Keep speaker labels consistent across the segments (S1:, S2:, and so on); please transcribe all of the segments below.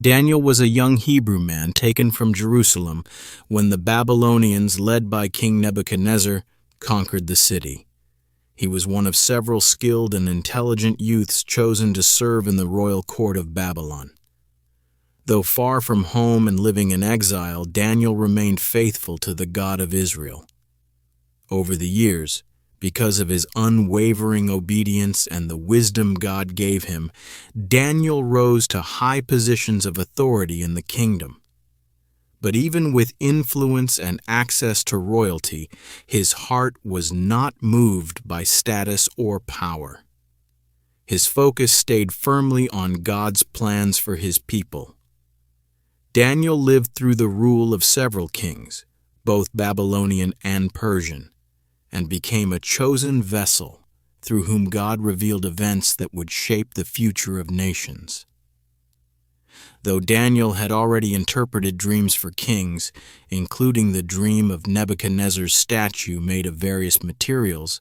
S1: Daniel was a young Hebrew man taken from Jerusalem when the Babylonians, led by King Nebuchadnezzar, conquered the city. He was one of several skilled and intelligent youths chosen to serve in the royal court of Babylon. Though far from home and living in exile, Daniel remained faithful to the God of Israel. Over the years, because of his unwavering obedience and the wisdom God gave him, Daniel rose to high positions of authority in the kingdom. But even with influence and access to royalty, his heart was not moved by status or power. His focus stayed firmly on God's plans for his people. Daniel lived through the rule of several kings, both Babylonian and Persian, and became a chosen vessel through whom God revealed events that would shape the future of nations. Though Daniel had already interpreted dreams for kings, including the dream of Nebuchadnezzar's statue made of various materials,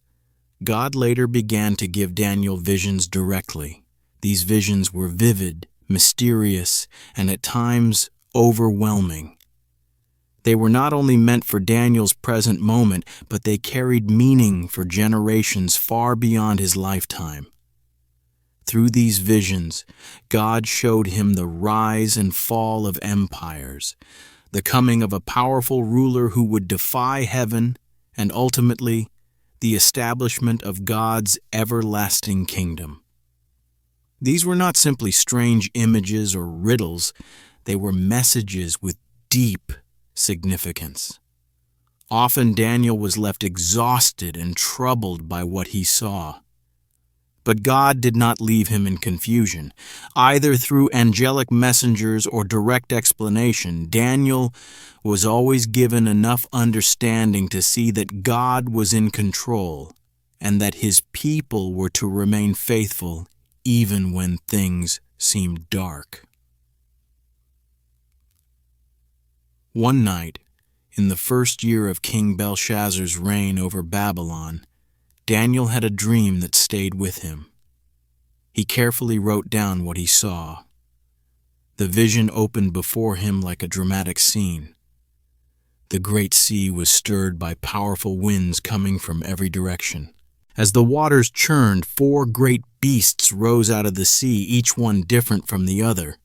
S1: God later began to give Daniel visions directly. These visions were vivid, mysterious, and at times overwhelming. They were not only meant for Daniel's present moment, but they carried meaning for generations far beyond his lifetime. Through these visions, God showed him the rise and fall of empires, the coming of a powerful ruler who would defy heaven, and ultimately, the establishment of God's everlasting kingdom. These were not simply strange images or riddles, they were messages with deep significance. Often Daniel was left exhausted and troubled by what he saw. But God did not leave him in confusion. Either through angelic messengers or direct explanation, Daniel was always given enough understanding to see that God was in control and that his people were to remain faithful even when things seemed dark. One night, in the first year of King Belshazzar's reign over Babylon, Daniel had a dream that stayed with him. He carefully wrote down what he saw. The vision opened before him like a dramatic scene. The great sea was stirred by powerful winds coming from every direction. As the waters churned, 4 great beasts rose out of the sea, each one different from the other.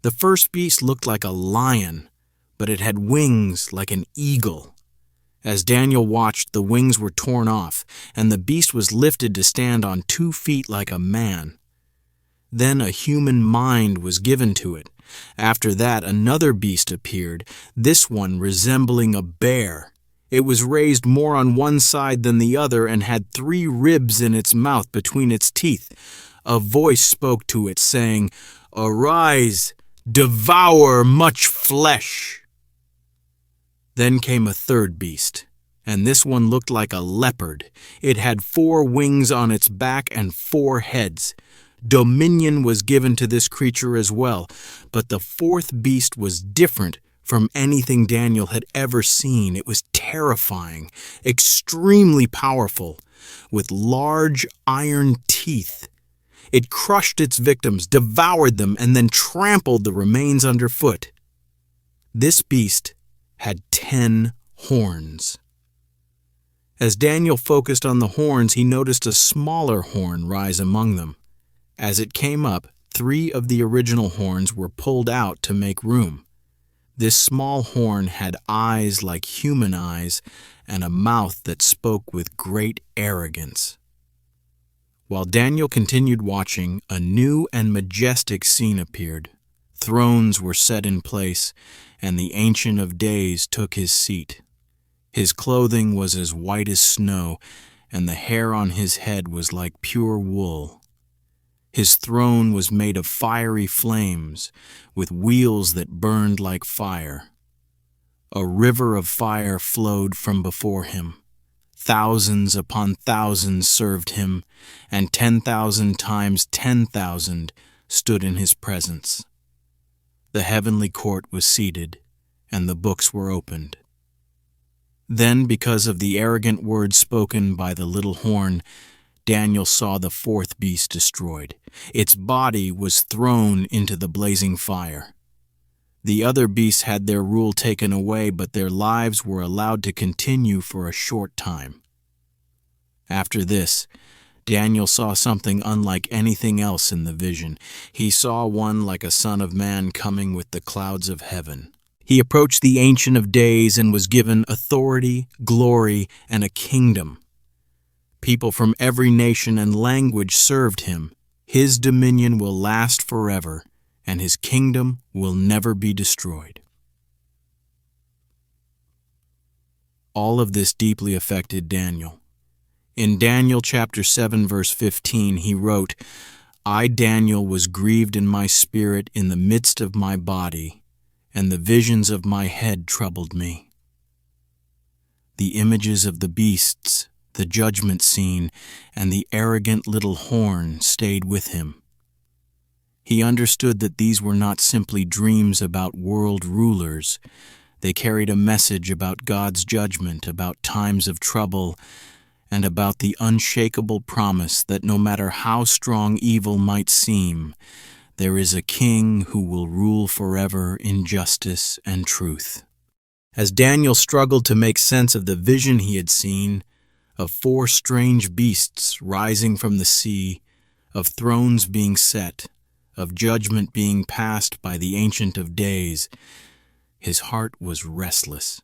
S1: The first beast looked like a lion, but it had wings like an eagle. As Daniel watched, the wings were torn off, and the beast was lifted to stand on 2 feet like a man. Then a human mind was given to it. After that, another beast appeared, this one resembling a bear. It was raised more on one side than the other and had 3 ribs in its mouth between its teeth. A voice spoke to it, saying, "Arise, devour much flesh." Then came a third beast, and this one looked like a leopard. It had 4 wings on its back and 4 heads. Dominion was given to this creature as well, but the 4th beast was different from anything Daniel had ever seen. It was terrifying, extremely powerful, with large iron teeth. It crushed its victims, devoured them, and then trampled the remains underfoot. This beast had 10 horns. As Daniel focused on the horns, he noticed a smaller horn rise among them. As it came up, 3 of the original horns were pulled out to make room. This small horn had eyes like human eyes and a mouth that spoke with great arrogance. While Daniel continued watching, a new and majestic scene appeared. Thrones were set in place, and the Ancient of Days took his seat. His clothing was as white as snow, and the hair on his head was like pure wool. His throne was made of fiery flames, with wheels that burned like fire. A river of fire flowed from before him. Thousands upon thousands served him, and 10,000 times 10,000 stood in his presence. The heavenly court was seated, and the books were opened. Then, because of the arrogant words spoken by the little horn, Daniel saw the fourth beast destroyed. Its body was thrown into the blazing fire. The other beasts had their rule taken away, but their lives were allowed to continue for a short time. After this, Daniel saw something unlike anything else in the vision. He saw one like a son of man coming with the clouds of heaven. He approached the Ancient of Days and was given authority, glory, and a kingdom. People from every nation and language served him. His dominion will last forever, and his kingdom will never be destroyed. All of this deeply affected Daniel. In Daniel chapter 7, verse 15, he wrote, "I, Daniel, was grieved in my spirit in the midst of my body, and the visions of my head troubled me." The images of the beasts, the judgment scene, and the arrogant little horn stayed with him. He understood that these were not simply dreams about world rulers. They carried a message about God's judgment, about times of trouble, and about the unshakable promise that no matter how strong evil might seem, there is a king who will rule forever in justice and truth. As Daniel struggled to make sense of the vision he had seen, of four strange beasts rising from the sea, of thrones being set, of judgment being passed by the Ancient of Days, his heart was restless.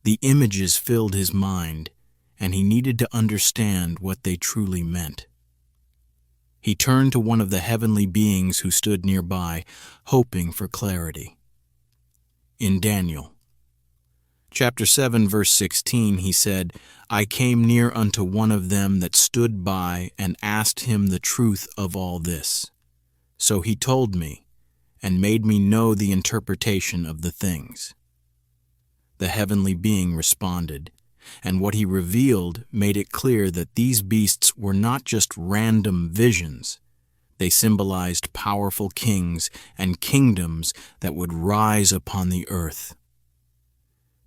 S1: The images filled his mind, and he needed to understand what they truly meant. He turned to one of the heavenly beings who stood nearby, hoping for clarity. In Daniel chapter 7, verse 16, he said, "I came near unto one of them that stood by, and asked him the truth of all this. So he told me, and made me know the interpretation of the things." The heavenly being responded, and what he revealed made it clear that these beasts were not just random visions. They symbolized powerful kings and kingdoms that would rise upon the earth.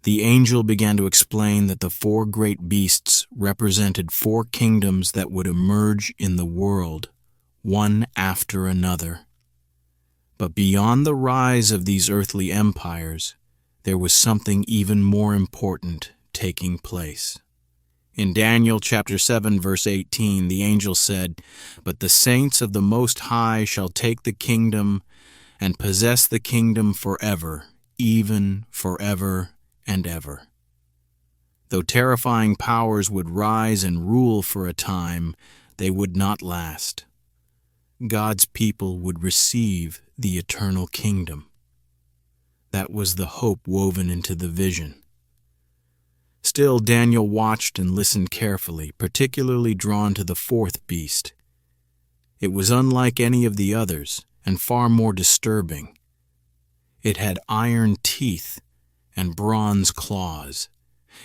S1: The angel began to explain that the four great beasts represented four kingdoms that would emerge in the world, one after another. But beyond the rise of these earthly empires, there was something even more important taking place. In Daniel chapter 7, verse 18, the angel said, "But the saints of the Most High shall take the kingdom and possess the kingdom forever, even forever and ever." Though terrifying powers would rise and rule for a time, they would not last. God's people would receive the eternal kingdom. That was the hope woven into the vision. Still, Daniel watched and listened carefully, particularly drawn to the fourth beast. It was unlike any of the others, and far more disturbing. It had iron teeth and bronze claws.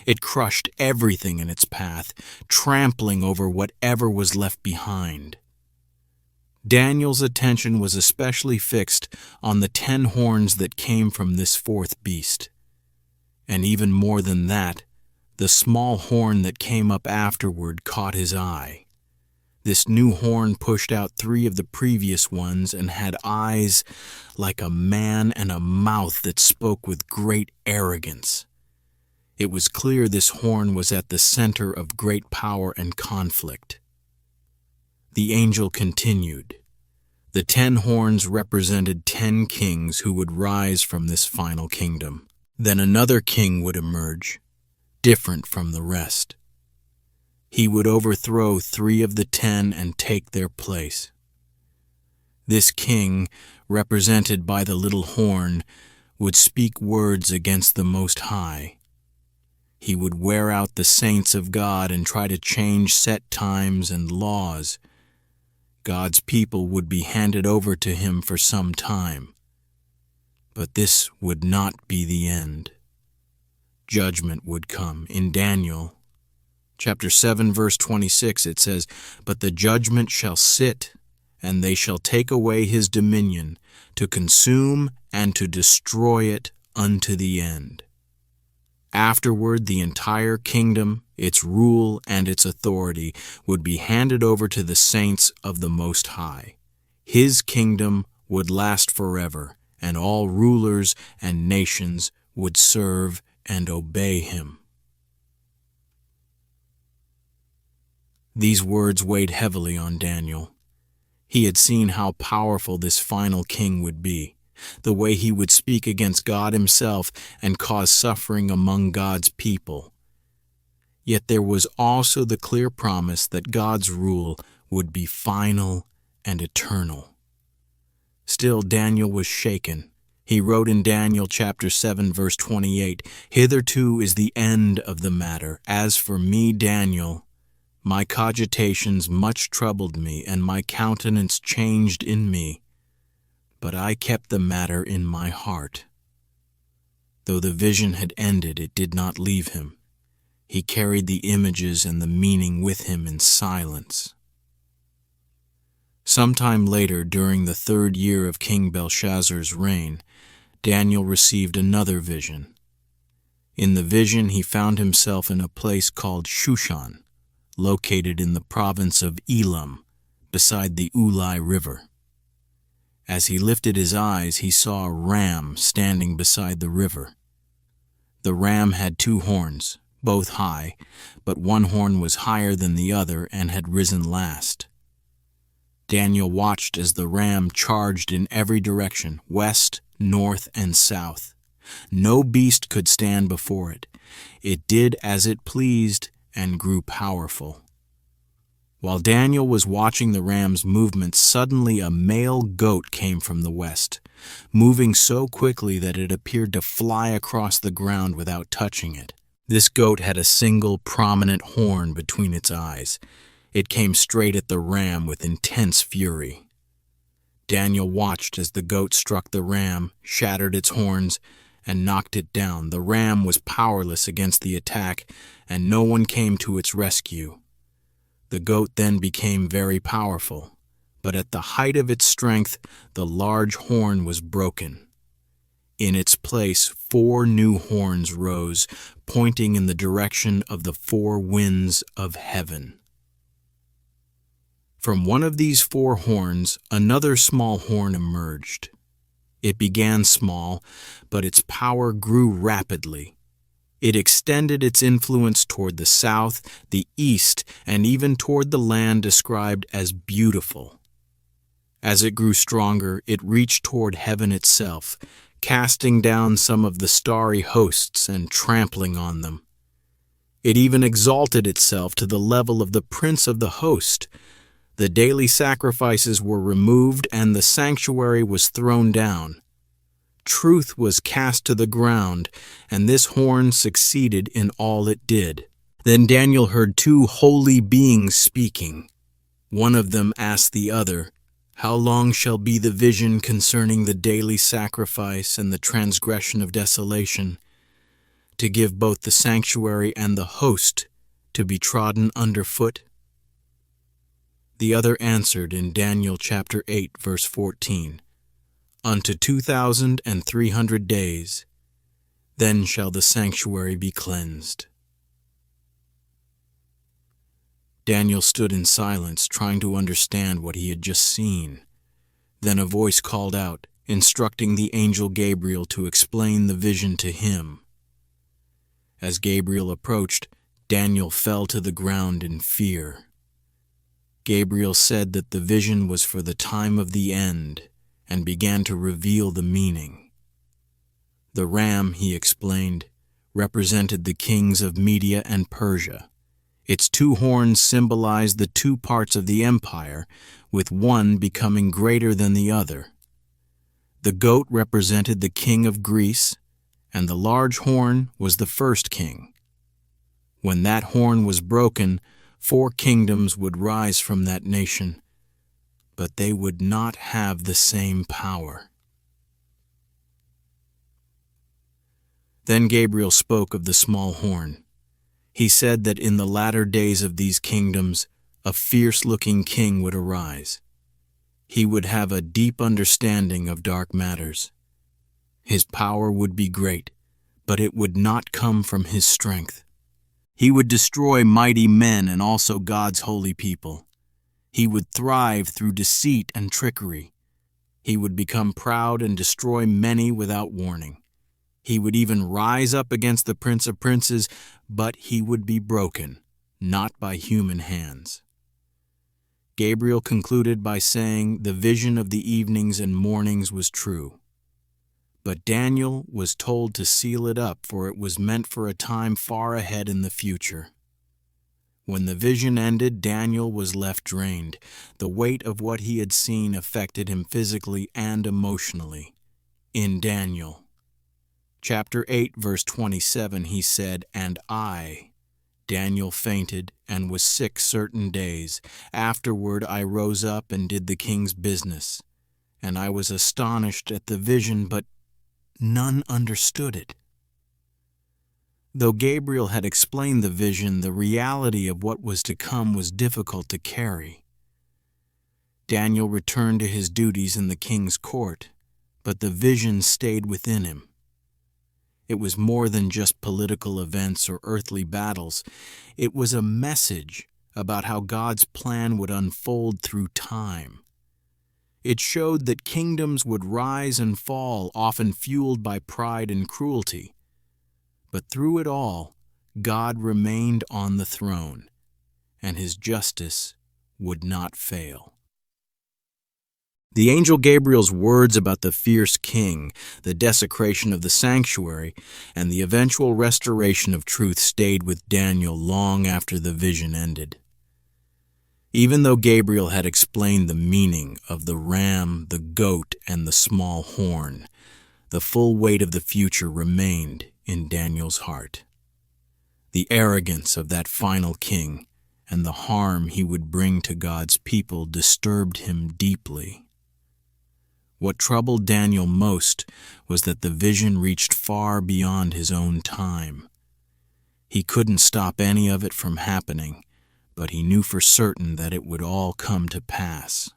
S1: It crushed everything in its path, trampling over whatever was left behind. Daniel's attention was especially fixed on the 10 horns that came from this fourth beast. And even more than that, the small horn that came up afterward caught his eye. This new horn pushed out 3 of the previous ones and had eyes like a man and a mouth that spoke with great arrogance. It was clear this horn was at the center of great power and conflict. The angel continued. The 10 horns represented 10 kings who would rise from this final kingdom. Then another king would emerge, different from the rest. He would overthrow 3 of the 10 and take their place. This king, represented by the little horn, would speak words against the Most High. He would wear out the saints of God and try to change set times and laws. God's people would be handed over to him for some time. But this would not be the end. Judgment would come. In Daniel chapter 7, verse 26, it says, "But the judgment shall sit, and they shall take away his dominion, to consume and to destroy it unto the end." Afterward, the entire kingdom, Its rule and its authority would be handed over to the saints of the Most High. His kingdom would last forever, and all rulers and nations would serve and obey him. These words weighed heavily on Daniel. He had seen how powerful this final king would be, the way he would speak against God himself and cause suffering among God's people. Yet there was also the clear promise that God's rule would be final and eternal. Still, Daniel was shaken. He wrote in Daniel chapter 7, verse 28, "Hitherto is the end of the matter. As for me, Daniel, my cogitations much troubled me, and my countenance changed in me. But I kept the matter in my heart." Though the vision had ended, it did not leave him. He carried the images and the meaning with him in silence. Sometime later, during the 3rd year of King Belshazzar's reign, Daniel received another vision. In the vision, he found himself in a place called Shushan, located in the province of Elam, beside the Ulai River. As he lifted his eyes, he saw a ram standing beside the river. The ram had 2 horns, both high, but one horn was higher than the other and had risen last. Daniel watched as the ram charged in every direction, west, north, and south. No beast could stand before it. It did as it pleased and grew powerful. While Daniel was watching the ram's movements, suddenly a male goat came from the west, moving so quickly that it appeared to fly across the ground without touching it. This goat had a single prominent horn between its eyes. It came straight at the ram with intense fury. Daniel watched as the goat struck the ram, shattered its horns, and knocked it down. The ram was powerless against the attack, and no one came to its rescue. The goat then became very powerful, but at the height of its strength, the large horn was broken. In its place, 4 new horns rose, pointing in the direction of the 4 winds of heaven. From one of these 4 horns, another small horn emerged. It began small, but its power grew rapidly. It extended its influence toward the south, the east, and even toward the land described as beautiful. As it grew stronger, it reached toward heaven itself, casting down some of the starry hosts and trampling on them. It even exalted itself to the level of the prince of the host. The daily sacrifices were removed and the sanctuary was thrown down. Truth was cast to the ground, and this horn succeeded in all it did. Then Daniel heard 2 holy beings speaking. One of them asked the other, "How long shall be the vision concerning the daily sacrifice and the transgression of desolation, to give both the sanctuary and the host to be trodden underfoot?" The other answered in Daniel chapter 8, verse 14, "Unto 2,300 days, then shall the sanctuary be cleansed." Daniel stood in silence, trying to understand what he had just seen. Then a voice called out, instructing the angel Gabriel to explain the vision to him. As Gabriel approached, Daniel fell to the ground in fear. Gabriel said that the vision was for the time of the end, and began to reveal the meaning. The ram, he explained, represented the kings of Media and Persia. Its 2 horns symbolized the 2 parts of the empire, with one becoming greater than the other. The goat represented the king of Greece, and the large horn was the first king. When that horn was broken, 4 kingdoms would rise from that nation, but they would not have the same power. Then Gabriel spoke of the small horn. He said that in the latter days of these kingdoms, a fierce-looking king would arise. He would have a deep understanding of dark matters. His power would be great, but it would not come from his strength. He would destroy mighty men and also God's holy people. He would thrive through deceit and trickery. He would become proud and destroy many without warning. He would even rise up against the Prince of Princes, but he would be broken, not by human hands. Gabriel concluded by saying the vision of the evenings and mornings was true. But Daniel was told to seal it up, for it was meant for a time far ahead in the future. When the vision ended, Daniel was left drained. The weight of what he had seen affected him physically and emotionally. In Daniel, chapter 8, verse 27, he said, "And I, Daniel, fainted and was sick certain days. Afterward I rose up and did the king's business. And I was astonished at the vision, but none understood it." Though Gabriel had explained the vision, the reality of what was to come was difficult to carry. Daniel returned to his duties in the king's court, but the vision stayed within him. It was more than just political events or earthly battles. It was a message about how God's plan would unfold through time. It showed that kingdoms would rise and fall, often fueled by pride and cruelty. But through it all, God remained on the throne, and his justice would not fail. The angel Gabriel's words about the fierce king, the desecration of the sanctuary, and the eventual restoration of truth stayed with Daniel long after the vision ended. Even though Gabriel had explained the meaning of the ram, the goat, and the small horn, the full weight of the future remained in Daniel's heart. The arrogance of that final king and the harm he would bring to God's people disturbed him deeply. What troubled Daniel most was that the vision reached far beyond his own time. He couldn't stop any of it from happening, but he knew for certain that it would all come to pass.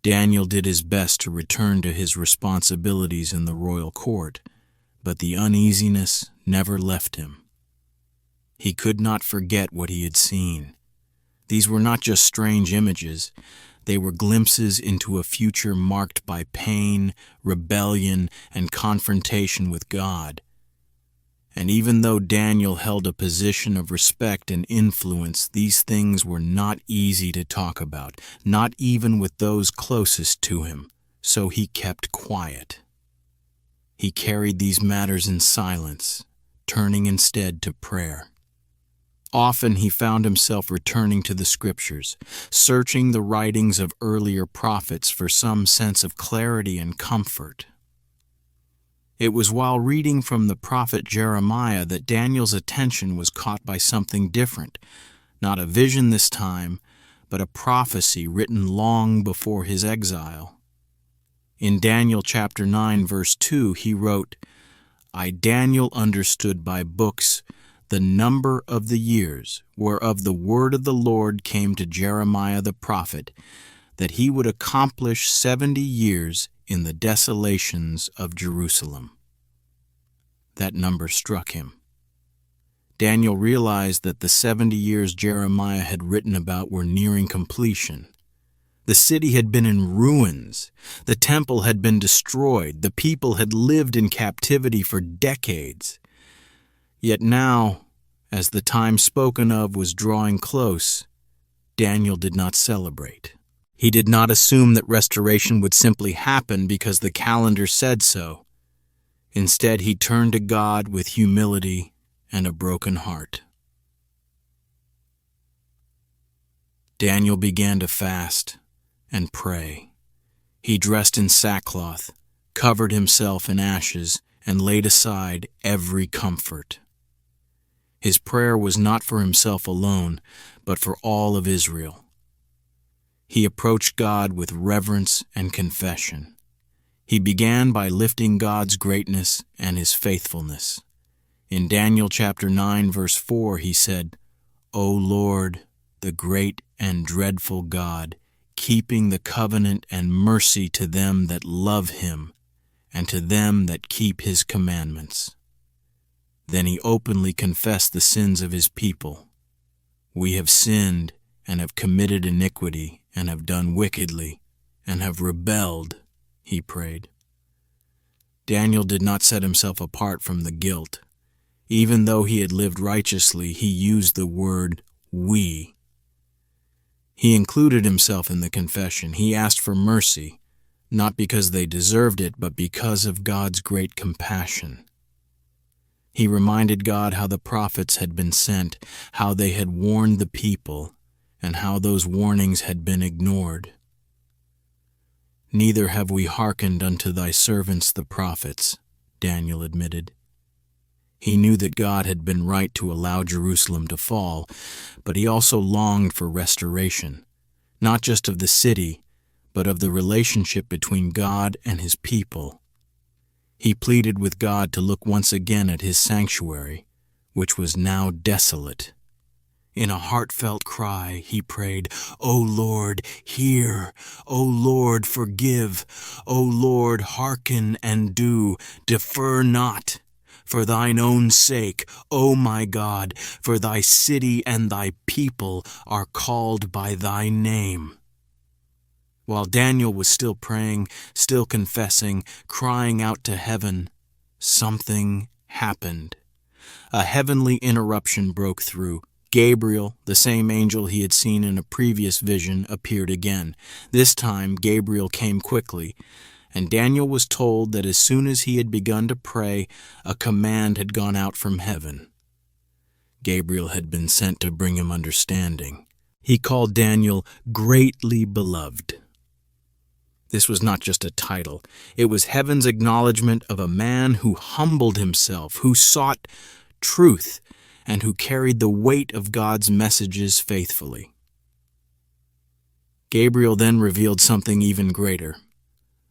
S1: Daniel did his best to return to his responsibilities in the royal court, but the uneasiness never left him. He could not forget what he had seen. These were not just strange images. They were glimpses into a future marked by pain, rebellion, and confrontation with God. And even though Daniel held a position of respect and influence, these things were not easy to talk about, not even with those closest to him, so he kept quiet. He carried these matters in silence, turning instead to prayer. Often he found himself returning to the scriptures, searching the writings of earlier prophets for some sense of clarity and comfort. It was while reading from the prophet Jeremiah that Daniel's attention was caught by something different, not a vision this time, but a prophecy written long before his exile. In Daniel chapter 9, verse 2, he wrote, "I, Daniel, understood by books the number of the years whereof the word of the Lord came to Jeremiah the prophet, that he would accomplish 70 years in the desolations of Jerusalem." That number struck him. Daniel realized that the 70 years Jeremiah had written about were nearing completion. The city had been in ruins. The temple had been destroyed. The people had lived in captivity for decades. Yet now, as the time spoken of was drawing close, Daniel did not celebrate. He did not assume that restoration would simply happen because the calendar said so. Instead, he turned to God with humility and a broken heart. Daniel began to fast and pray. He dressed in sackcloth, covered himself in ashes, and laid aside every comfort. His prayer was not for himself alone, but for all of Israel. He approached God with reverence and confession. He began by lifting God's greatness and his faithfulness. In Daniel chapter 9, verse 4, he said, "O Lord, the great and dreadful God, keeping the covenant and mercy to them that love him, and to them that keep his commandments." Then he openly confessed the sins of his people. "We have sinned and have committed iniquity and have done wickedly and have rebelled," he prayed. Daniel did not set himself apart from the guilt. Even though he had lived righteously, he used the word "we." He included himself in the confession. He asked for mercy, not because they deserved it, but because of God's great compassion. He reminded God how the prophets had been sent, how they had warned the people, and how those warnings had been ignored. "Neither have we hearkened unto thy servants the prophets," Daniel admitted. He knew that God had been right to allow Jerusalem to fall, but he also longed for restoration, not just of the city, but of the relationship between God and his people. He pleaded with God to look once again at his sanctuary, which was now desolate. In a heartfelt cry, he prayed, "O Lord, hear! O Lord, forgive! O Lord, hearken and do! Defer not! For thine own sake, O my God, for thy city and thy people are called by thy name." While Daniel was still praying, still confessing, crying out to heaven, something happened. A heavenly interruption broke through. Gabriel, the same angel he had seen in a previous vision, appeared again. This time, Gabriel came quickly, and Daniel was told that as soon as he had begun to pray, a command had gone out from heaven. Gabriel had been sent to bring him understanding. He called Daniel greatly beloved. This was not just a title. It was heaven's acknowledgement of a man who humbled himself, who sought truth, and who carried the weight of God's messages faithfully. Gabriel then revealed something even greater.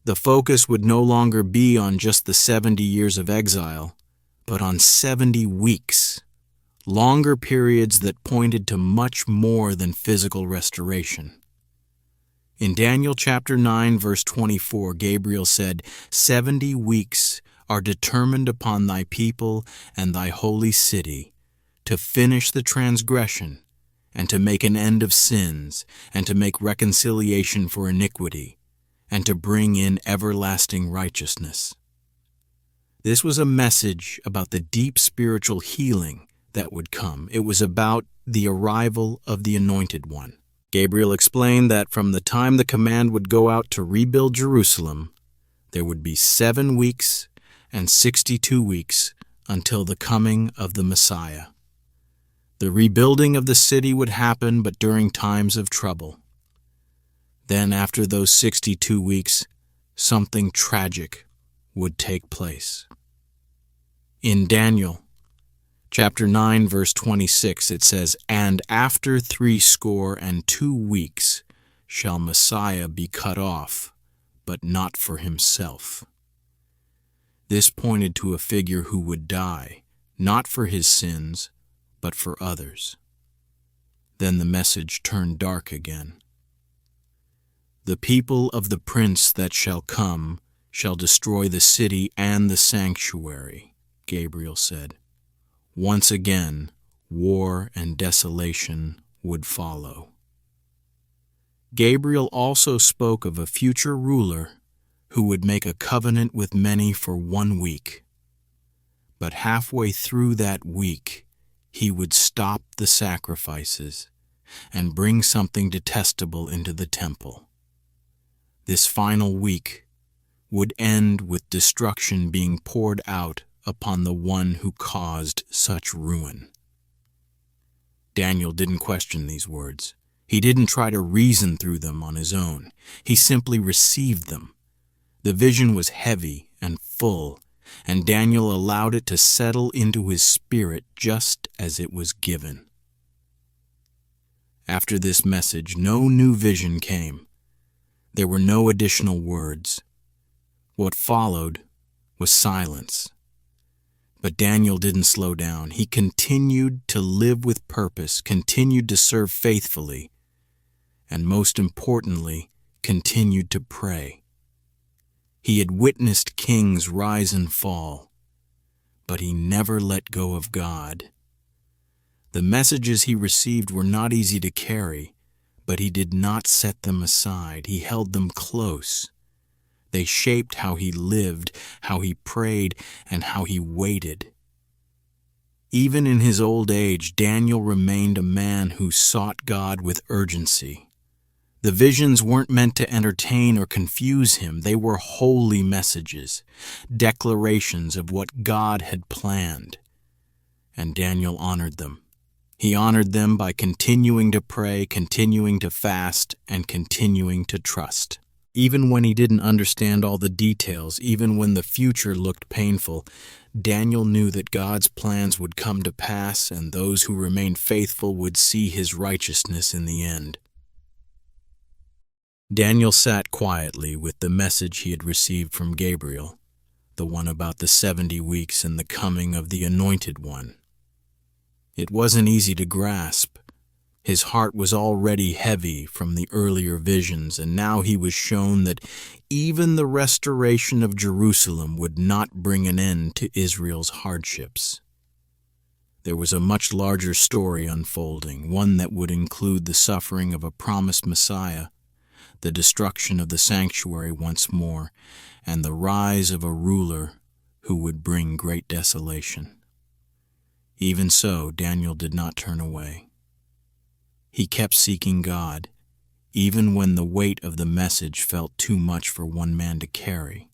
S1: The focus would no longer be on just the 70 years of exile, but on 70 weeks, longer periods that pointed to much more than physical restoration. In Daniel chapter 9, verse 24, Gabriel said, "70 weeks are determined upon thy people and thy holy city, to finish the transgression, and to make an end of sins, and to make reconciliation for iniquity, and to bring in everlasting righteousness." This was a message about the deep spiritual healing that would come. It was about the arrival of the Anointed One. Gabriel explained that from the time the command would go out to rebuild Jerusalem, there would be 7 weeks and 62 weeks until the coming of the Messiah. The rebuilding of the city would happen, but during times of trouble. Then, after those 62 weeks, something tragic would take place. In Daniel chapter 9, verse 26, it says, "And after 62 weeks shall Messiah be cut off, but not for himself." This pointed to a figure who would die, not for his sins, but for others. Then the message turned dark again. "The people of the prince that shall come shall destroy the city and the sanctuary," Gabriel said. Once again, war and desolation would follow. Gabriel also spoke of a future ruler who would make a covenant with many for 1 week. But halfway through that week, he would stop the sacrifices and bring something detestable into the temple. This final week would end with destruction being poured out upon the one who caused such ruin. Daniel didn't question these words. He didn't try to reason through them on his own. He simply received them. The vision was heavy and full, and Daniel allowed it to settle into his spirit just as it was given. After this message, no new vision came. There were no additional words. What followed was silence. But Daniel didn't slow down. He continued to live with purpose, continued to serve faithfully, and most importantly, continued to pray. He had witnessed kings rise and fall, but he never let go of God. The messages he received were not easy to carry, but he did not set them aside. He held them close. They shaped how he lived, how he prayed, and how he waited. Even in his old age, Daniel remained a man who sought God with urgency. The visions weren't meant to entertain or confuse him. They were holy messages, declarations of what God had planned. And Daniel honored them. He honored them by continuing to pray, continuing to fast, and continuing to trust. Even when he didn't understand all the details, even when the future looked painful, Daniel knew that God's plans would come to pass, and those who remained faithful would see his righteousness in the end. Daniel sat quietly with the message he had received from Gabriel, the one about the 70 weeks and the coming of the Anointed One. It wasn't easy to grasp. His heart was already heavy from the earlier visions, and now he was shown that even the restoration of Jerusalem would not bring an end to Israel's hardships. There was a much larger story unfolding, one that would include the suffering of a promised Messiah, the destruction of the sanctuary once more, and the rise of a ruler who would bring great desolation. Even so, Daniel did not turn away. He kept seeking God, even when the weight of the message felt too much for one man to carry.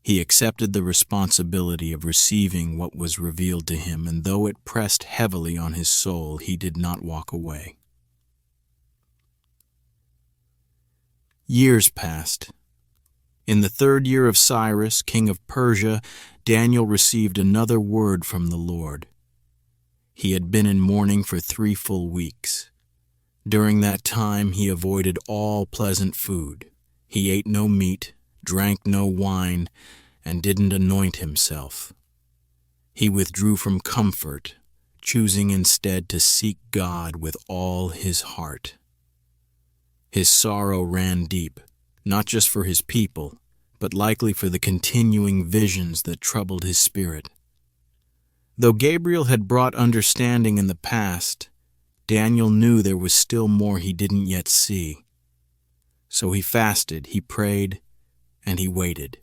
S1: He accepted the responsibility of receiving what was revealed to him, and though it pressed heavily on his soul, he did not walk away. Years passed. In the 3rd year of Cyrus, king of Persia, Daniel received another word from the Lord. He had been in mourning for 3 full weeks. During that time he avoided all pleasant food. He ate no meat, drank no wine, and didn't anoint himself. He withdrew from comfort, choosing instead to seek God with all his heart. His sorrow ran deep, not just for his people, but likely for the continuing visions that troubled his spirit. Though Gabriel had brought understanding in the past, Daniel knew there was still more he didn't yet see. So he fasted, he prayed, and he waited.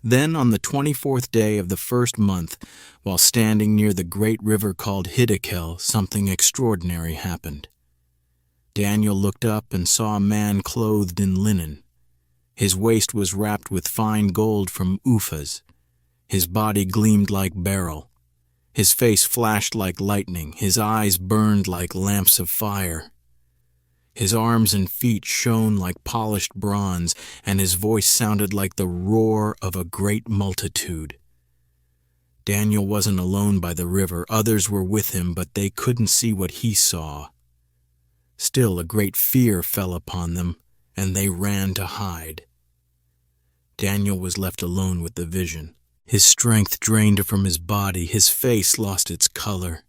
S1: Then on the 24th day of the 1st month, while standing near the great river called Hiddekel, something extraordinary happened. Daniel looked up and saw a man clothed in linen. His waist was wrapped with fine gold from Uphaz. His body gleamed like beryl. His face flashed like lightning. His eyes burned like lamps of fire. His arms and feet shone like polished bronze, and his voice sounded like the roar of a great multitude. Daniel wasn't alone by the river. Others were with him, but they couldn't see what he saw. Still, a great fear fell upon them, and they ran to hide. Daniel was left alone with the vision. His strength drained from his body, his face lost its color,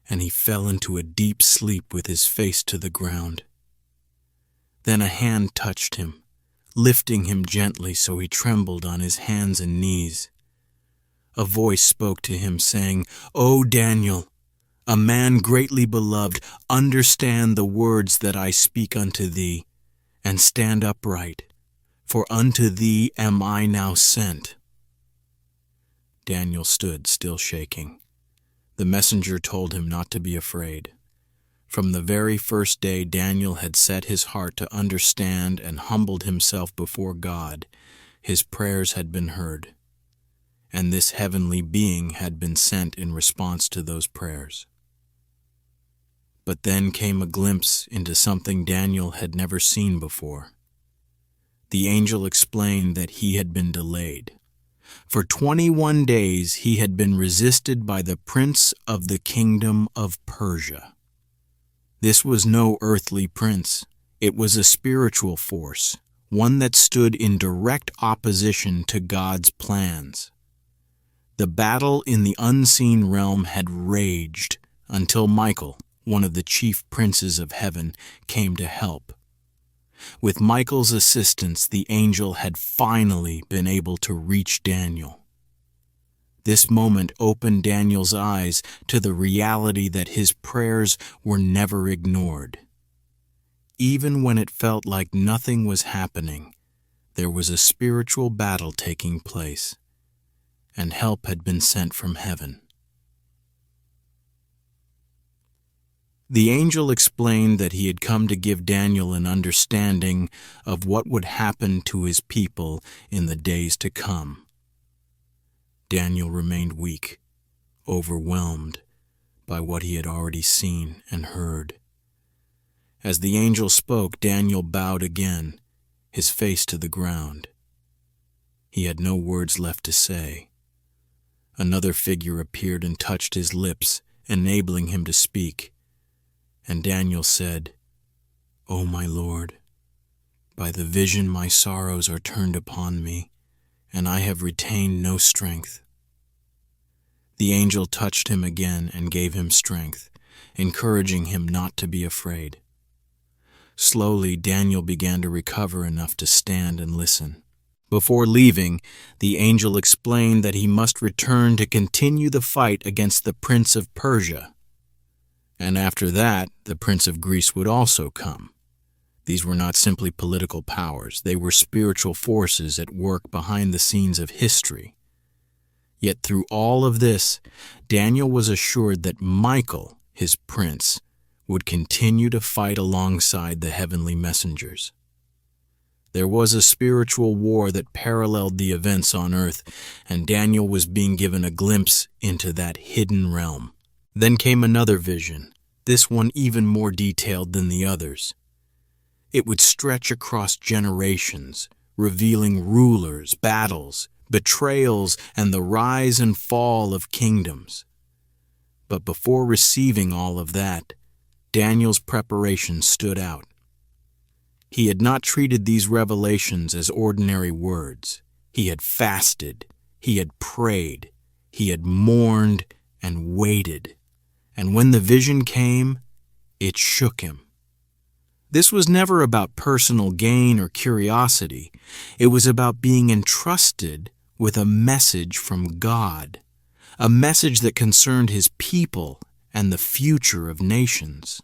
S1: and he fell into a deep sleep with his face to the ground. Then a hand touched him, lifting him gently so he trembled on his hands and knees. A voice spoke to him, saying, "O Daniel, a man greatly beloved, understand the words that I speak unto thee, and stand upright, for unto thee am I now sent." Daniel stood, still shaking. The messenger told him not to be afraid. From the very first day Daniel had set his heart to understand and humbled himself before God, his prayers had been heard, and this heavenly being had been sent in response to those prayers. But then came a glimpse into something Daniel had never seen before. The angel explained that he had been delayed. For 21 days he had been resisted by the prince of the kingdom of Persia. This was no earthly prince. It was a spiritual force, one that stood in direct opposition to God's plans. The battle in the unseen realm had raged until Michael, one of the chief princes of heaven, came to help. With Michael's assistance, the angel had finally been able to reach Daniel. This moment opened Daniel's eyes to the reality that his prayers were never ignored. Even when it felt like nothing was happening, there was a spiritual battle taking place, and help had been sent from heaven. The angel explained that he had come to give Daniel an understanding of what would happen to his people in the days to come. Daniel remained weak, overwhelmed by what he had already seen and heard. As the angel spoke, Daniel bowed again, his face to the ground. He had no words left to say. Another figure appeared and touched his lips, enabling him to speak. And Daniel said, "O my Lord, by the vision my sorrows are turned upon me, and I have retained no strength." The angel touched him again and gave him strength, encouraging him not to be afraid. Slowly, Daniel began to recover enough to stand and listen. Before leaving, the angel explained that he must return to continue the fight against the prince of Persia. And after that, the prince of Greece would also come. These were not simply political powers, they were spiritual forces at work behind the scenes of history. Yet through all of this, Daniel was assured that Michael, his prince, would continue to fight alongside the heavenly messengers. There was a spiritual war that paralleled the events on earth, and Daniel was being given a glimpse into that hidden realm. Then came another vision, this one even more detailed than the others. It would stretch across generations, revealing rulers, battles, betrayals, and the rise and fall of kingdoms. But before receiving all of that, Daniel's preparation stood out. He had not treated these revelations as ordinary words. He had fasted, he had prayed, he had mourned and waited. And when the vision came, it shook him. This was never about personal gain or curiosity. It was about being entrusted with a message from God, a message that concerned his people and the future of nations.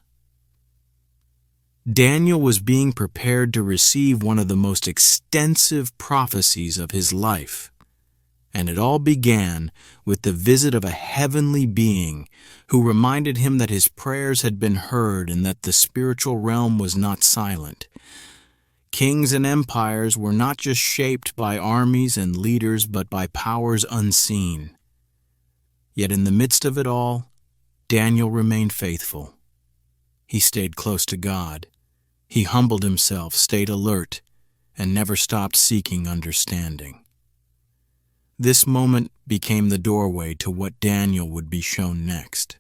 S1: Daniel was being prepared to receive one of the most extensive prophecies of his life. And it all began with the visit of a heavenly being who reminded him that his prayers had been heard and that the spiritual realm was not silent. Kings and empires were not just shaped by armies and leaders, but by powers unseen. Yet in the midst of it all, Daniel remained faithful. He stayed close to God. He humbled himself, stayed alert, and never stopped seeking understanding. This moment became the doorway to what Daniel would be shown next.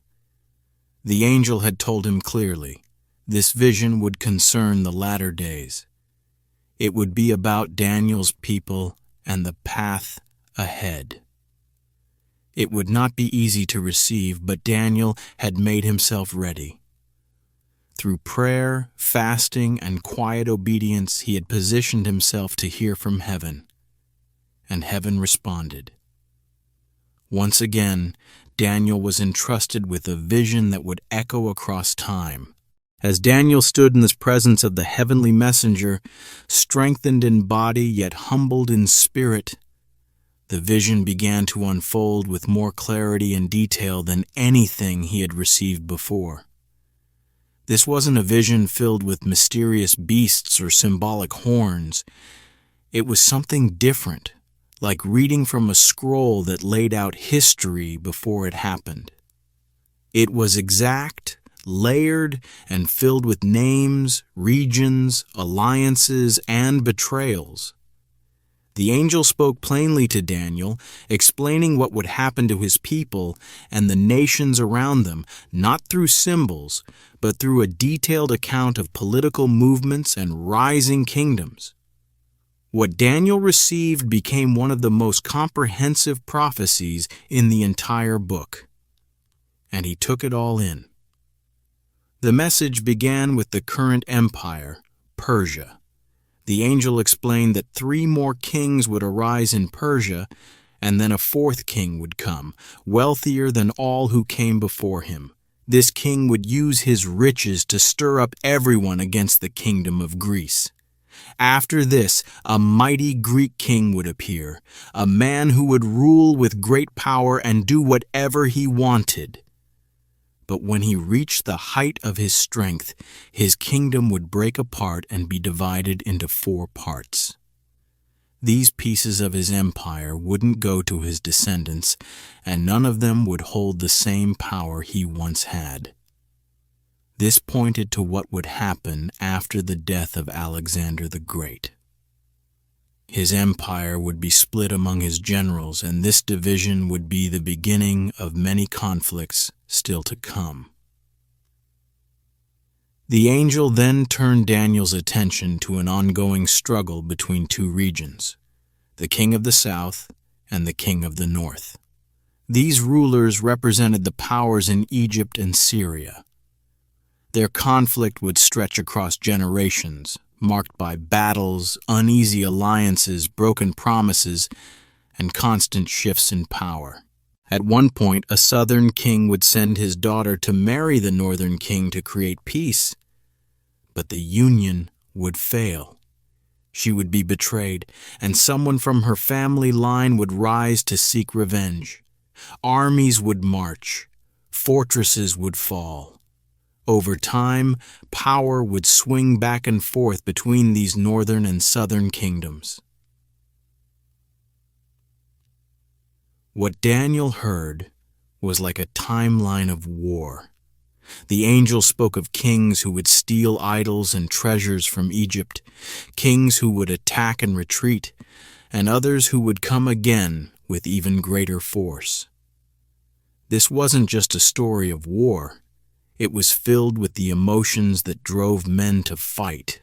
S1: The angel had told him clearly, this vision would concern the latter days. It would be about Daniel's people and the path ahead. It would not be easy to receive, but Daniel had made himself ready. Through prayer, fasting, and quiet obedience, he had positioned himself to hear from heaven. And heaven responded. Once again, Daniel was entrusted with a vision that would echo across time. As Daniel stood in the presence of the heavenly messenger, strengthened in body yet humbled in spirit, the vision began to unfold with more clarity and detail than anything he had received before. This wasn't a vision filled with mysterious beasts or symbolic horns. It was something different, like reading from a scroll that laid out history before it happened. It was exact, layered, and filled with names, regions, alliances, and betrayals. The angel spoke plainly to Daniel, explaining what would happen to his people and the nations around them, not through symbols, but through a detailed account of political movements and rising kingdoms. What Daniel received became one of the most comprehensive prophecies in the entire book, and he took it all in. The message began with the current empire, Persia. The angel explained that 3 more kings would arise in Persia, And then a fourth king would come, wealthier than all who came before him. This king would use his riches to stir up everyone against the kingdom of Greece. After this, a mighty Greek king would appear, a man who would rule with great power and do whatever he wanted. But when he reached the height of his strength, his kingdom would break apart and be divided into 4 parts. These pieces of his empire wouldn't go to his descendants, and none of them would hold the same power he once had. This pointed to what would happen after the death of Alexander the Great. His empire would be split among his generals, and this division would be the beginning of many conflicts still to come. The angel then turned Daniel's attention to an ongoing struggle between 2 regions, the king of the south and the king of the north. These rulers represented the powers in Egypt and Syria. Their conflict would stretch across generations, marked by battles, uneasy alliances, broken promises, and constant shifts in power. At one point, a southern king would send his daughter to marry the northern king to create peace. But the union would fail. She would be betrayed, and someone from her family line would rise to seek revenge. Armies would march. Fortresses would fall. Over time, power would swing back and forth between these northern and southern kingdoms. What Daniel heard was like a timeline of war. The angel spoke of kings who would steal idols and treasures from Egypt, kings who would attack and retreat, and others who would come again with even greater force. This wasn't just a story of war. It was filled with the emotions that drove men to fight: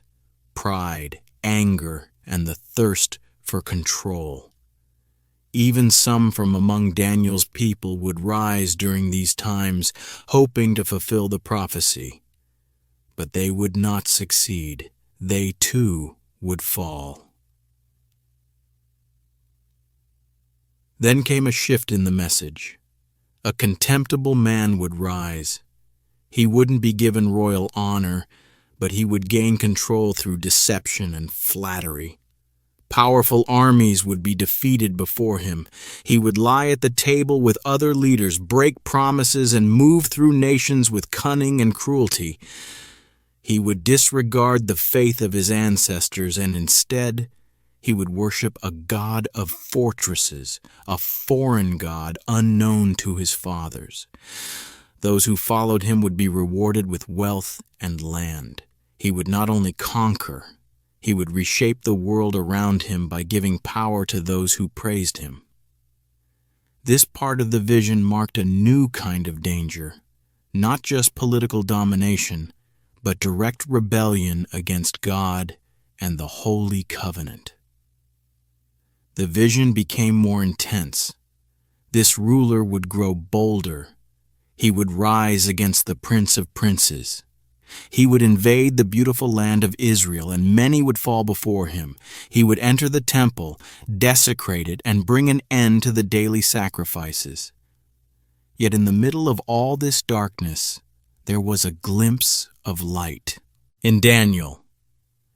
S1: pride, anger, and the thirst for control. Even some from among Daniel's people would rise during these times, hoping to fulfill the prophecy. But they would not succeed. They too would fall. Then came a shift in the message. A contemptible man would rise. He wouldn't be given royal honor, but he would gain control through deception and flattery. Powerful armies would be defeated before him. He would lie at the table with other leaders, break promises, and move through nations with cunning and cruelty. He would disregard the faith of his ancestors, and instead, he would worship a god of fortresses, a foreign god unknown to his fathers. Those who followed him would be rewarded with wealth and land. He would not only conquer, he would reshape the world around him by giving power to those who praised him. This part of the vision marked a new kind of danger, not just political domination, but direct rebellion against God and the Holy Covenant. The vision became more intense. This ruler would grow bolder. He would rise against the Prince of Princes. He would invade the beautiful land of Israel, and many would fall before him. He would enter the temple, desecrate it, and bring an end to the daily sacrifices. Yet in the middle of all this darkness, there was a glimpse of light. In Daniel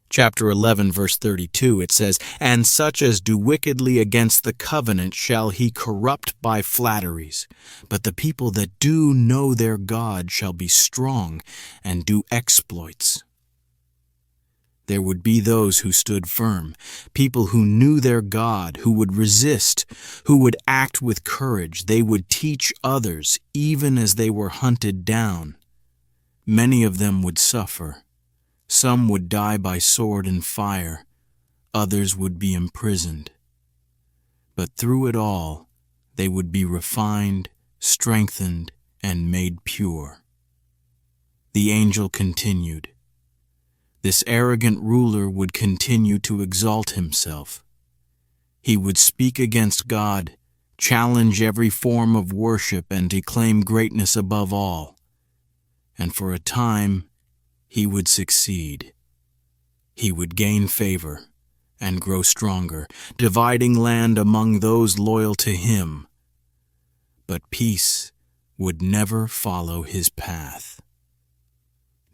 S1: chapter 11, verse 32, it says, "And such as do wickedly against the covenant shall he corrupt by flatteries. But the people that do know their God shall be strong and do exploits." There would be those who stood firm, people who knew their God, who would resist, who would act with courage. They would teach others, even as they were hunted down. Many of them would suffer. Some would die by sword and fire. Others would be imprisoned. But through it all, they would be refined, strengthened, and made pure. The angel continued. This arrogant ruler would continue to exalt himself. He would speak against God, challenge every form of worship, and declaim greatness above all. And for a time, he would succeed. He would gain favor, and grow stronger, dividing land among those loyal to him. But peace would never follow his path.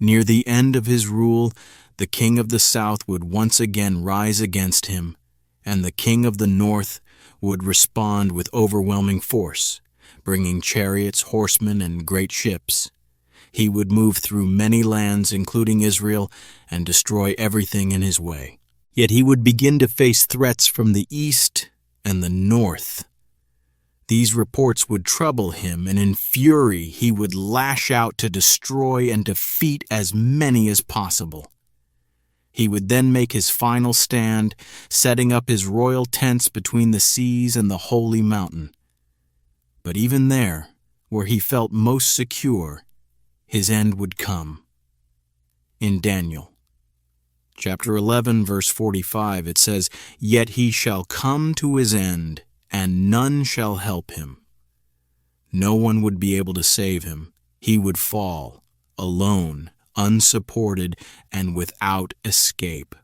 S1: Near the end of his rule, the king of the south would once again rise against him, and the king of the north would respond with overwhelming force, bringing chariots, horsemen, and great ships. He would move through many lands, including Israel, and destroy everything in his way. Yet he would begin to face threats from the east and the north. These reports would trouble him, and in fury he would lash out to destroy and defeat as many as possible. He would then make his final stand, setting up his royal tents between the seas and the holy mountain. But even there, where he felt most secure, his end would come. In Daniel chapter 11, verse 45, it says, "Yet he shall come to his end, and none shall help him." No one would be able to save him. He would fall, alone, unsupported, and without escape.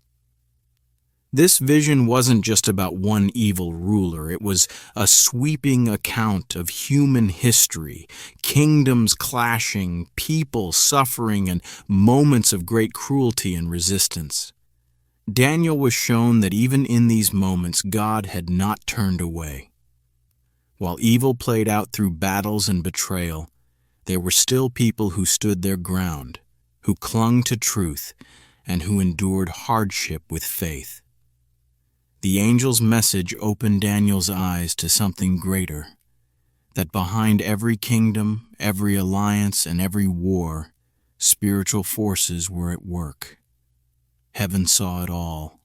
S1: This vision wasn't just about one evil ruler. It was a sweeping account of human history, kingdoms clashing, people suffering, and moments of great cruelty and resistance. Daniel was shown that even in these moments, God had not turned away. While evil played out through battles and betrayal, there were still people who stood their ground, who clung to truth, and who endured hardship with faith. The angel's message opened Daniel's eyes to something greater, that behind every kingdom, every alliance, and every war, spiritual forces were at work. Heaven saw it all,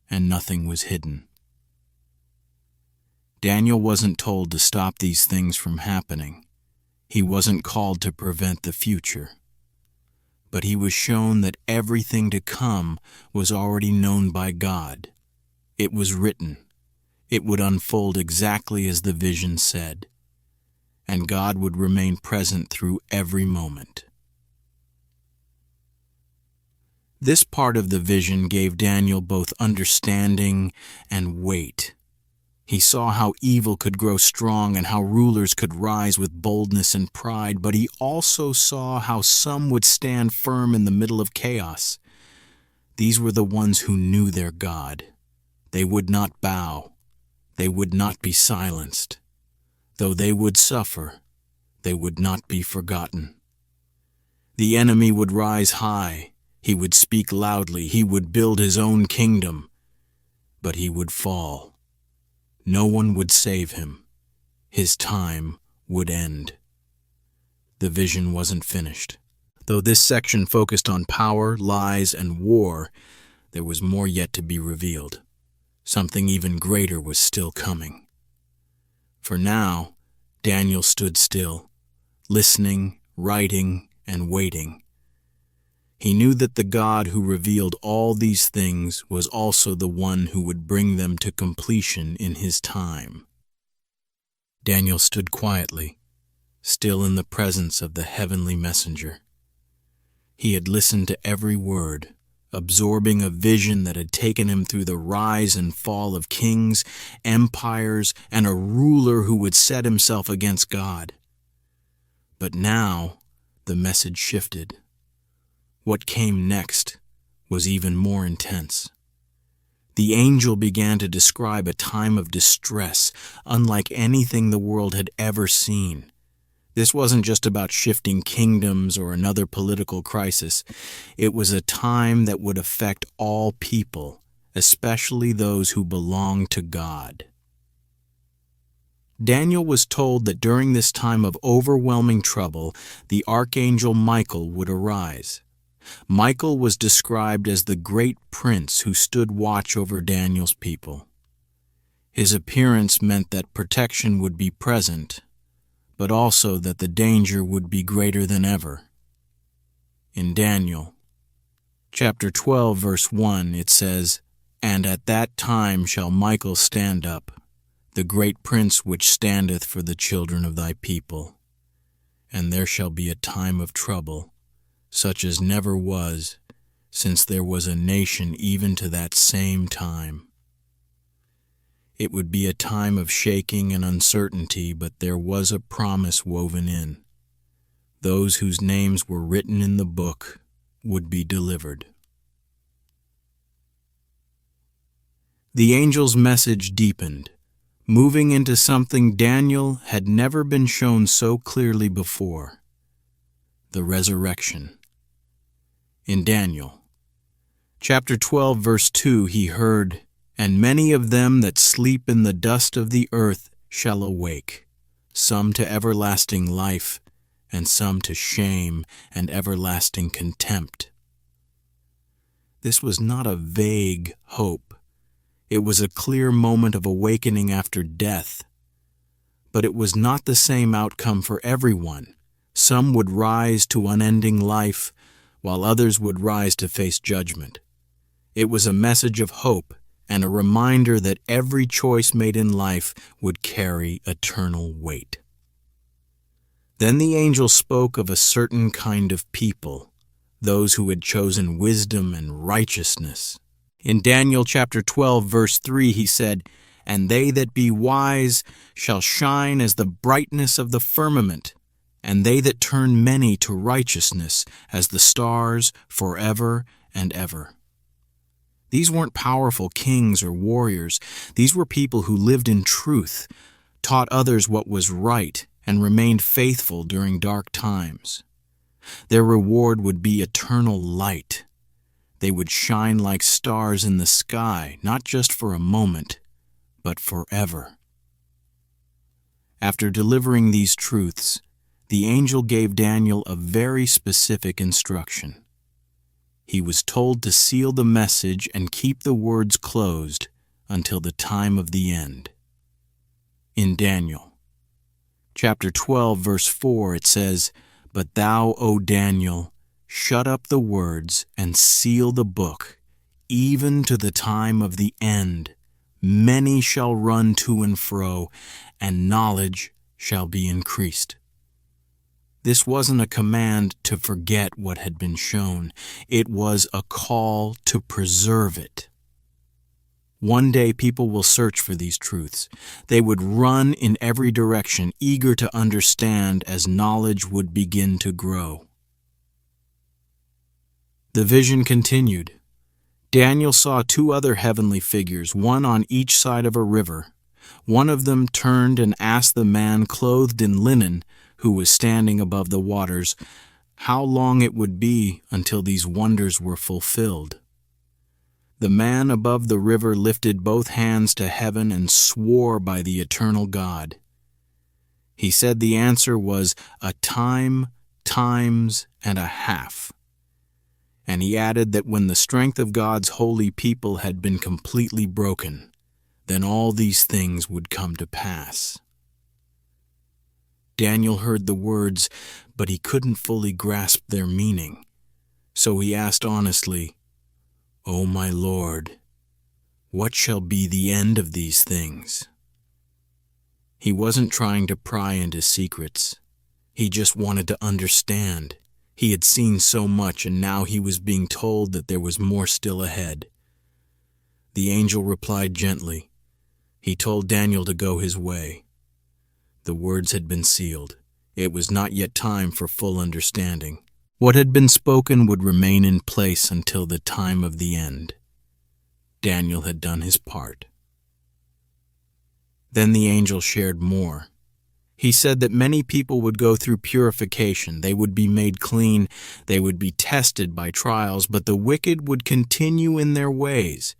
S1: and nothing was hidden. Daniel wasn't told to stop these things from happening. He wasn't called to prevent the future. But he was shown that everything to come was already known by God. It was written. It would unfold exactly as the vision said, and God would remain present through every moment. This part of the vision gave Daniel both understanding and weight. He saw how evil could grow strong and how rulers could rise with boldness and pride, but he also saw how some would stand firm in the middle of chaos. These were the ones who knew their God. They would not bow. They would not be silenced. Though they would suffer, they would not be forgotten. The enemy would rise high. He would speak loudly. He would build his own kingdom. But he would fall. No one would save him. His time would end. The vision wasn't finished. Though this section focused on power, lies, and war, there was more yet to be revealed. Something even greater was still coming. For now, Daniel stood still, listening, writing, and waiting. He knew that the God who revealed all these things was also the one who would bring them to completion in his time. Daniel stood quietly, still in the presence of the heavenly messenger. He had listened to every word, absorbing a vision that had taken him through the rise and fall of kings, empires, and a ruler who would set himself against God. But now the message shifted. What came next was even more intense. The angel began to describe a time of distress unlike anything the world had ever seen. This wasn't just about shifting kingdoms or another political crisis. It was a time that would affect all people, especially those who belong to God. Daniel was told that during this time of overwhelming trouble, the archangel Michael would arise. Michael was described as the great prince who stood watch over Daniel's people. His appearance meant that protection would be present, but also that the danger would be greater than ever. In Daniel chapter 12, verse 1, it says, "And at that time shall Michael stand up, the great prince which standeth for the children of thy people. And there shall be a time of trouble, such as never was, since there was a nation even to that same time. It would be a time of shaking and uncertainty, but there was a promise woven in. Those whose names were written in the book would be delivered. The angel's message deepened, moving into something Daniel had never been shown so clearly before: the resurrection. In Daniel, chapter 12, verse 2, he heard, "And many of them that sleep in the dust of the earth shall awake, some to everlasting life, and some to shame and everlasting contempt." This was not a vague hope. It was a clear moment of awakening after death. But it was not the same outcome for everyone. Some would rise to unending life, while others would rise to face judgment. It was a message of hope and a reminder that every choice made in life would carry eternal weight. Then the angel spoke of a certain kind of people, those who had chosen wisdom and righteousness. In Daniel chapter 12, verse 3, he said, "And they that be wise shall shine as the brightness of the firmament, and they that turn many to righteousness as the stars forever and ever." These weren't powerful kings or warriors. These were people who lived in truth, taught others what was right, and remained faithful during dark times. Their reward would be eternal light. They would shine like stars in the sky, not just for a moment, but forever. After delivering these truths, the angel gave Daniel a very specific instruction. He was told to seal the message and keep the words closed until the time of the end. In Daniel, chapter 12, verse 4, it says, "But thou, O Daniel, shut up the words and seal the book, even to the time of the end. Many shall run to and fro, and knowledge shall be increased." This wasn't a command to forget what had been shown. It was a call to preserve it. One day people will search for these truths. They would run in every direction, eager to understand as knowledge would begin to grow. The vision continued. Daniel saw two other heavenly figures, one on each side of a river. One of them turned and asked the man clothed in linen, who was standing above the waters, how long it would be until these wonders were fulfilled. The man above the river lifted both hands to heaven and swore by the eternal God. He said the answer was a time, times, and a half. And he added that when the strength of God's holy people had been completely broken, then all these things would come to pass. Daniel heard the words, but he couldn't fully grasp their meaning. So he asked honestly, "O my Lord, what shall be the end of these things?" He wasn't trying to pry into secrets. He just wanted to understand. He had seen so much, and now he was being told that there was more still ahead. The angel replied gently. He told Daniel to go his way. The words had been sealed. It was not yet time for full understanding. What had been spoken would remain in place until the time of the end. Daniel had done his part. Then the angel shared more. He said that many people would go through purification. They would be made clean. They would be tested by trials, but the wicked would continue in their ways.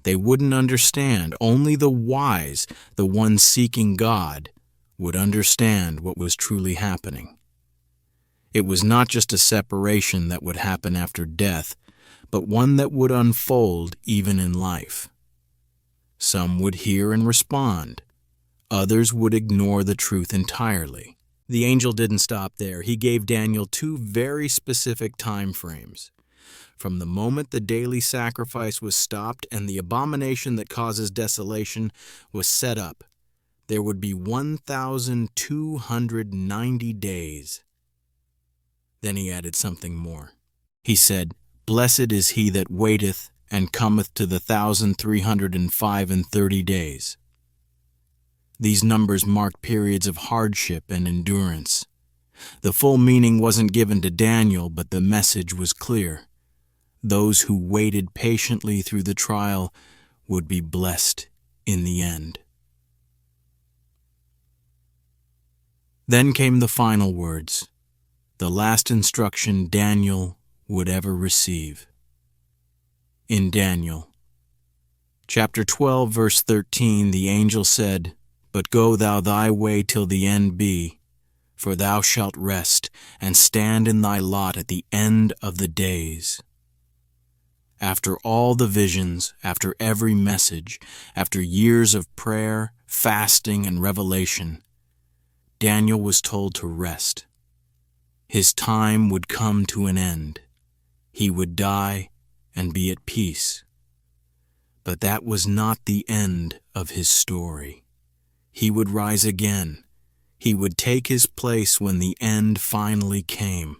S1: They wouldn't understand. Only the wise, the ones seeking God, would understand what was truly happening. It was not just a separation that would happen after death, but one that would unfold even in life. Some would hear and respond. Others would ignore the truth entirely. The angel didn't stop there. He gave Daniel two very specific time frames. From the moment the daily sacrifice was stopped and the abomination that causes desolation was set up, there would be 1,290 days. Then he added something more. He said, "Blessed is he that waiteth and cometh to the 1,305 and 30 days. These numbers marked periods of hardship and endurance. The full meaning wasn't given to Daniel, but the message was clear. Those who waited patiently through the trial would be blessed in the end. Then came the final words, the last instruction Daniel would ever receive. In Daniel, chapter 12, verse 13, the angel said, "But go thou thy way till the end be, for thou shalt rest, and stand in thy lot at the end of the days." After all the visions, after every message, after years of prayer, fasting, and revelation, Daniel was told to rest. His time would come to an end. He would die and be at peace. But that was not the end of his story. He would rise again. He would take his place when the end finally came.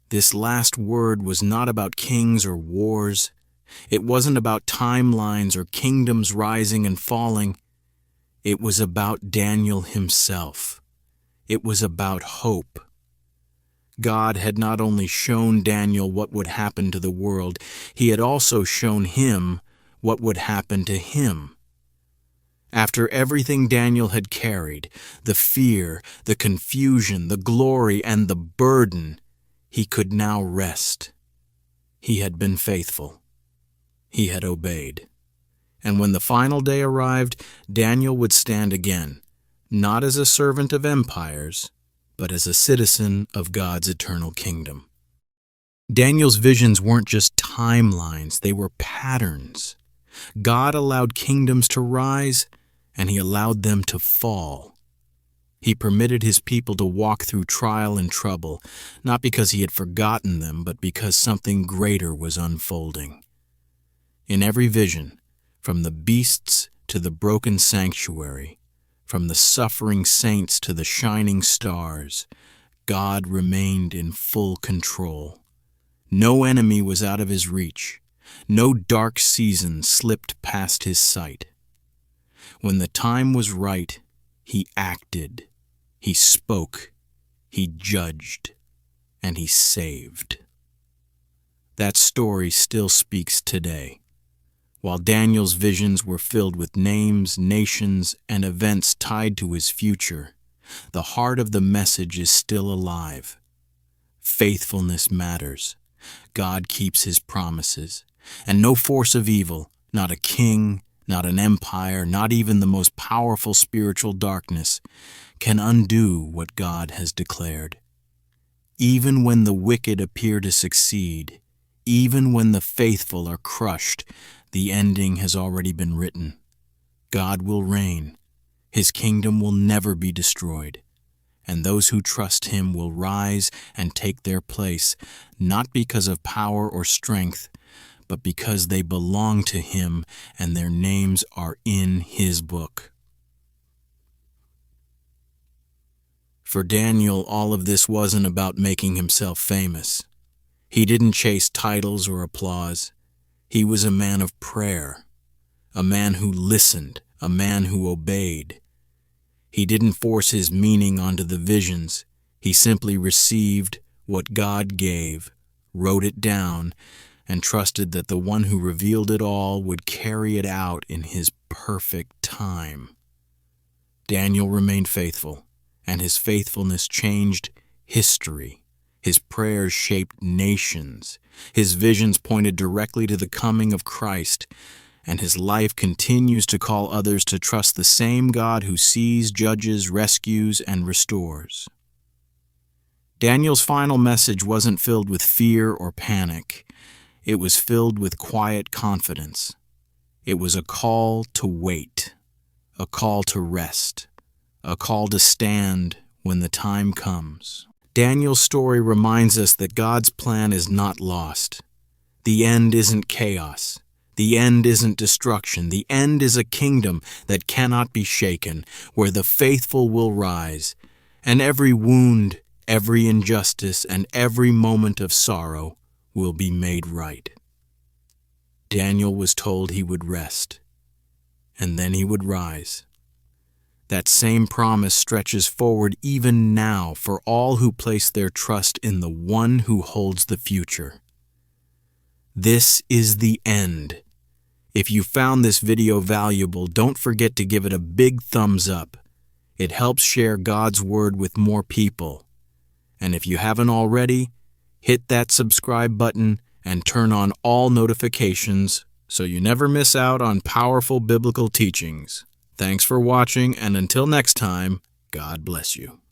S1: This last word was not about kings or wars. It wasn't about timelines or kingdoms rising and falling. It was about Daniel himself. It was about hope. God had not only shown Daniel what would happen to the world, he had also shown him what would happen to him. After everything Daniel had carried, the fear, the confusion, the glory, and the burden, he could now rest. He had been faithful. He had obeyed. And when the final day arrived, Daniel would stand again, not as a servant of empires, but as a citizen of God's eternal kingdom. Daniel's visions weren't just timelines, they were patterns. God allowed kingdoms to rise, and he allowed them to fall. He permitted his people to walk through trial and trouble, not because he had forgotten them, but because something greater was unfolding. In every vision, from the beasts to the broken sanctuary, from the suffering saints to the shining stars, God remained in full control. No enemy was out of his reach. No dark season slipped past his sight. When the time was right, he acted, he spoke, he judged, and he saved. That story still speaks today. While Daniel's visions were filled with names, nations, and events tied to his future, the heart of the message is still alive. Faithfulness matters. God keeps his promises, and no force of evil, not a king, not an empire, not even the most powerful spiritual darkness, can undo what God has declared. Even when the wicked appear to succeed, even when the faithful are crushed, the ending has already been written. God will reign. His kingdom will never be destroyed. And those who trust him will rise and take their place, not because of power or strength, but because they belong to him and their names are in his book. For Daniel, all of this wasn't about making himself famous. He didn't chase titles or applause. He was a man of prayer, a man who listened, a man who obeyed. He didn't force his meaning onto the visions. He simply received what God gave, wrote it down, and trusted that the one who revealed it all would carry it out in his perfect time. Daniel remained faithful, and his faithfulness changed history. His prayers shaped nations. His visions pointed directly to the coming of Christ, and his life continues to call others to trust the same God who sees, judges, rescues, and restores. Daniel's final message wasn't filled with fear or panic. It was filled with quiet confidence. It was a call to wait, a call to rest, a call to stand when the time comes. Daniel's story reminds us that God's plan is not lost. The end isn't chaos. The end isn't destruction. The end is a kingdom that cannot be shaken, where the faithful will rise, and every wound, every injustice, and every moment of sorrow will be made right. Daniel was told he would rest, and then he would rise. That same promise stretches forward even now for all who place their trust in the one who holds the future. This is the end. If you found this video valuable, don't forget to give it a big thumbs up. It helps share God's Word with more people. And if you haven't already, hit that subscribe button and turn on all notifications so you never miss out on powerful biblical teachings. Thanks for watching, and until next time, God bless you.